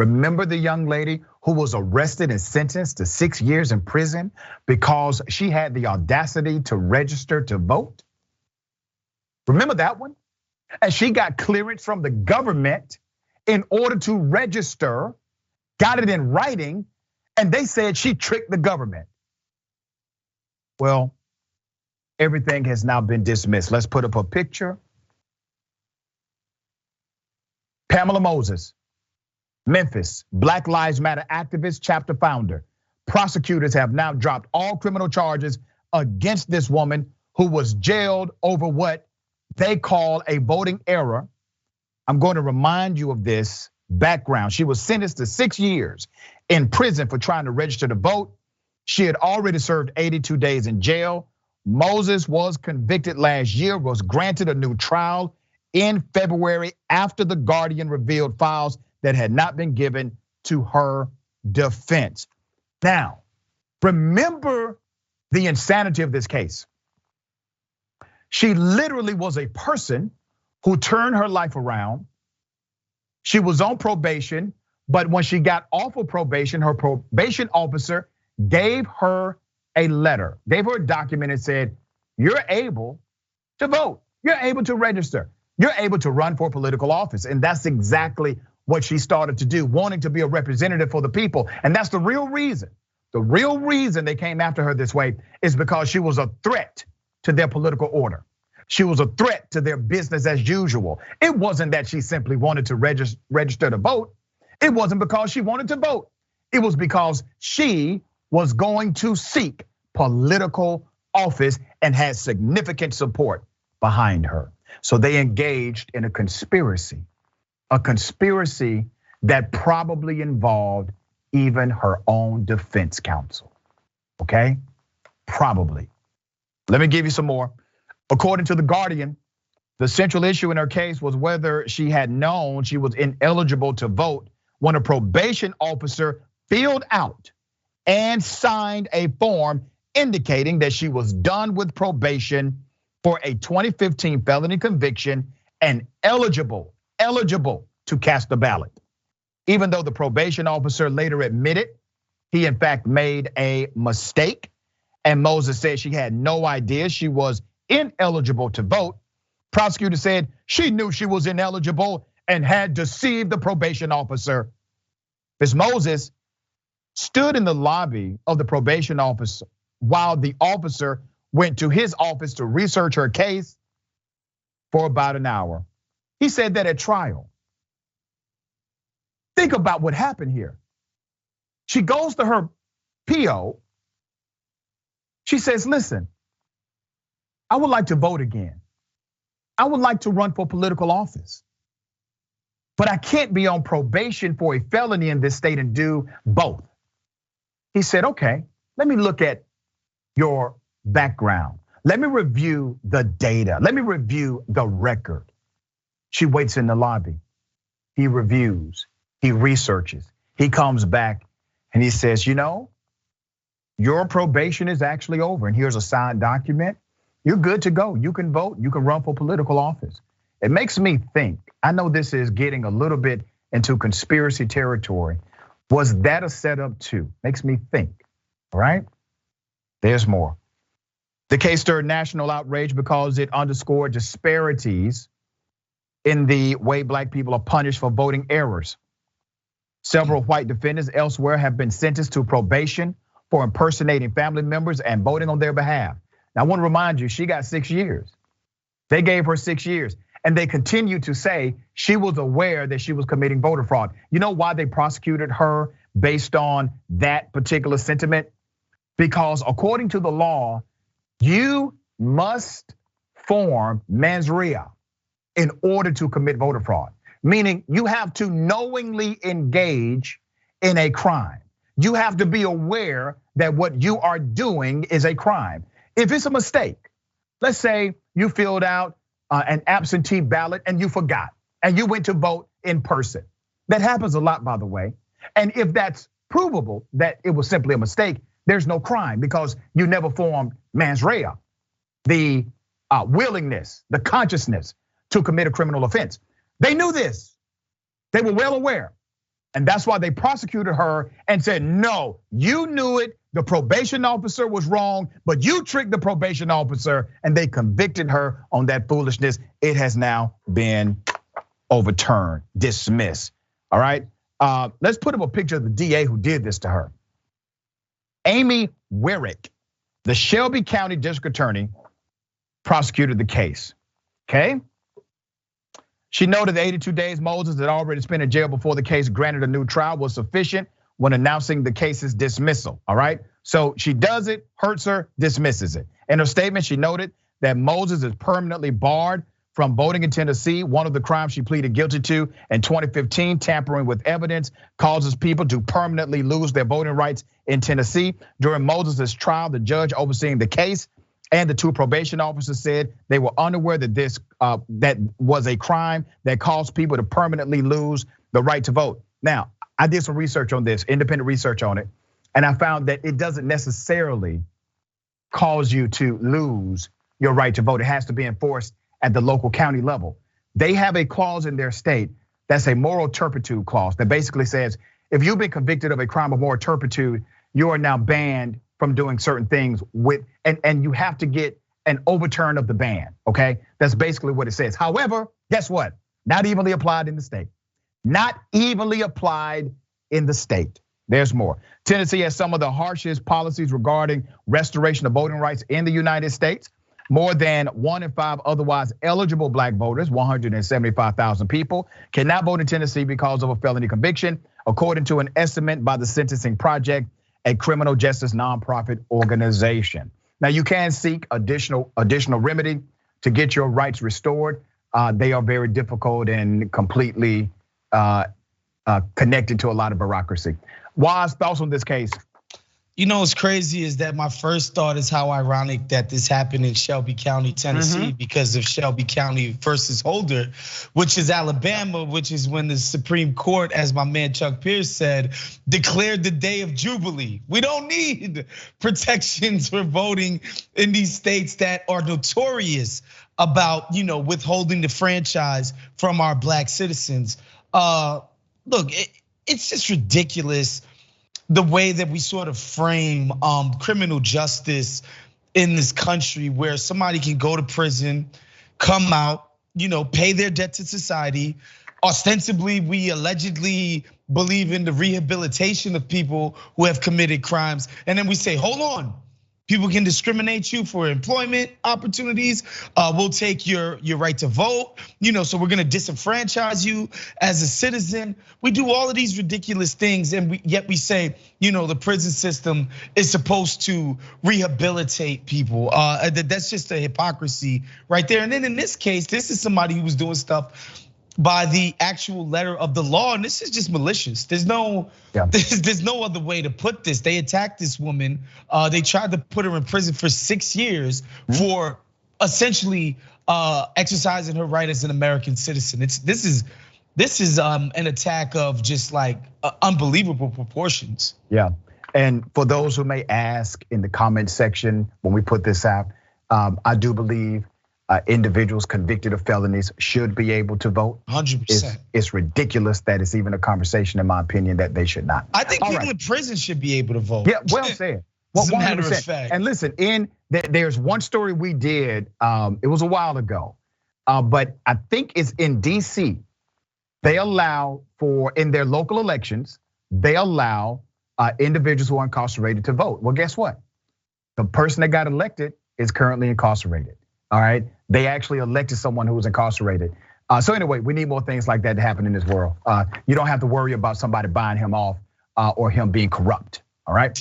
Remember the young lady who was arrested and sentenced to 6 years in prison because she had the audacity to register to vote? Remember that one? And she got clearance from the government in order to register, got it in writing, and they said she tricked the government. Well, everything has now been dismissed. Let's put up a picture. Pamela Moses, Memphis, Black Lives Matter activist, chapter founder. Prosecutors have now dropped all criminal charges against this woman who was jailed over what they call a voting error. I'm going to remind you of this background. She was sentenced to 6 years in prison for trying to register to vote. She had already served 82 days in jail. Moses was convicted last year, was granted a new trial in February after the Guardian revealed files that had not been given to her defense. Now, remember the insanity of this case. She literally was a person who turned her life around. She was on probation, but when she got off of probation, her probation officer gave her a letter, gave her a document and said, you're able to vote, you're able to register, you're able to run for political office. And that's exactly what she started to do, wanting to be a representative for the people. And that's the real reason. The real reason they came after her this way is because she was a threat to their political order. She was a threat to their business as usual. It wasn't that she simply wanted to register to vote. It wasn't because she wanted to vote. It was because she was going to seek political office and had significant support behind her. So they engaged in a conspiracy that probably involved even her own defense counsel, okay? Probably. Let me give you some more. According to the Guardian, the central issue in her case was whether she had known she was ineligible to vote when a probation officer filled out and signed a form indicating that she was done with probation for a 2015 felony conviction and eligible to cast a ballot. Even though the probation officer later admitted he in fact made a mistake, and Moses said she had no idea she was ineligible to vote, prosecutors said she knew she was ineligible and had deceived the probation officer. Ms. Moses stood in the lobby of the probation office while the officer went to his office to research her case for about an hour. He said that at trial. Think about what happened here. She goes to her PO. She says, listen, I would like to vote again. I would like to run for political office. But I can't be on probation for a felony in this state and do both. He said, okay, let me look at your background. Let me review the data. Let me review the record. She waits in the lobby. He reviews, he researches. He comes back and he says, you know, your probation is actually over. And here's a signed document. You're good to go. You can vote, you can run for political office. It makes me think, I know this is getting a little bit into conspiracy territory. Was that a setup too? Makes me think, all right? There's more. The case stirred national outrage because it underscored disparities in the way Black people are punished for voting errors. Several white defendants elsewhere have been sentenced to probation for impersonating family members and voting on their behalf. Now, I want to remind you, she got 6 years. They gave her 6 years, and they continue to say she was aware that she was committing voter fraud. You know why they prosecuted her based on that particular sentiment? Because according to the law, you must form mens rea in order to commit voter fraud. Meaning you have to knowingly engage in a crime. You have to be aware that what you are doing is a crime. If it's a mistake, let's say you filled out an absentee ballot and you forgot, and you went to vote in person. That happens a lot, by the way. And if that's provable that it was simply a mistake, there's no crime because you never formed mens rea, the willingness, the consciousness to commit a criminal offense. They knew this. They were well aware. And that's why they prosecuted her and said, no, you knew it. The probation officer was wrong, but you tricked the probation officer, and they convicted her on that foolishness. It has now been overturned, dismissed. All right. Let's put up a picture of the DA who did this to her. Amy Wyrick, the Shelby County District Attorney, prosecuted the case. Okay. She noted the 82 days Moses had already spent in jail before the case granted a new trial was sufficient when announcing the case's dismissal. All right. So she does it, hurts her, dismisses it. In her statement, she noted that Moses is permanently barred from voting in Tennessee. One of the crimes she pleaded guilty to in 2015, tampering with evidence, causes people to permanently lose their voting rights in Tennessee. During Moses' trial, the judge overseeing the case and the two probation officers said they were unaware that this that was a crime that caused people to permanently lose the right to vote. Now, I did some research on this, independent research on it, and I found that it doesn't necessarily cause you to lose your right to vote. It has to be enforced at the local county level. They have a clause in their state that's a moral turpitude clause that basically says if you've been convicted of a crime of moral turpitude, you are now banned from doing certain things with, and you have to get an overturn of the ban, okay? That's basically what it says. However, guess what? Not evenly applied in the state. Not evenly applied in the state. There's more. Tennessee has some of the harshest policies regarding restoration of voting rights in the United States. More than 1 in 5 otherwise eligible black voters, 175,000 people, cannot vote in Tennessee because of a felony conviction, according to an estimate by the Sentencing Project, a criminal justice nonprofit organization. Now you can seek additional remedy to get your rights restored. They are very difficult and completely connected to a lot of bureaucracy. Wise, thoughts on this case? You know what's crazy is that my first thought is how ironic that this happened in Shelby County, Tennessee, because of Shelby County versus Holder, which is Alabama, which is when the Supreme Court, as my man Chuck Pierce said, declared the day of Jubilee. We don't need protections for voting in these states that are notorious about, withholding the franchise from our black citizens. Look, it's just ridiculous the way that we sort of frame criminal justice in this country, where somebody can go to prison, come out, pay their debt to society. Ostensibly, we allegedly believe in the rehabilitation of people who have committed crimes. And then we say, hold on, people can discriminate you for employment opportunities. We'll take your right to vote, so we're gonna disenfranchise you as a citizen. We do all of these ridiculous things, and yet we say, the prison system is supposed to rehabilitate people. That's just a hypocrisy right there. And then in this case, this is somebody who was doing stuff by the actual letter of the law, and this is just malicious. There's no other way to put this. They attacked this woman. They tried to put her in prison for 6 years for essentially exercising her right as an American citizen. This is an attack of just like unbelievable proportions. Yeah, and for those who may ask in the comment section when we put this out, I do believe individuals convicted of felonies should be able to vote. 100%. It's ridiculous that it's even a conversation, in my opinion, that they should not. I think people in prison should be able to vote. Yeah, well said. Well, as a matter of fact. And listen, there's one story we did. It was a while ago, but I think it's in DC. They allow in their local elections, they allow individuals who are incarcerated to vote. Well, guess what? The person that got elected is currently incarcerated. All right, they actually elected someone who was incarcerated. So anyway, we need more things like that to happen in this world. You don't have to worry about somebody buying him off or him being corrupt. All right.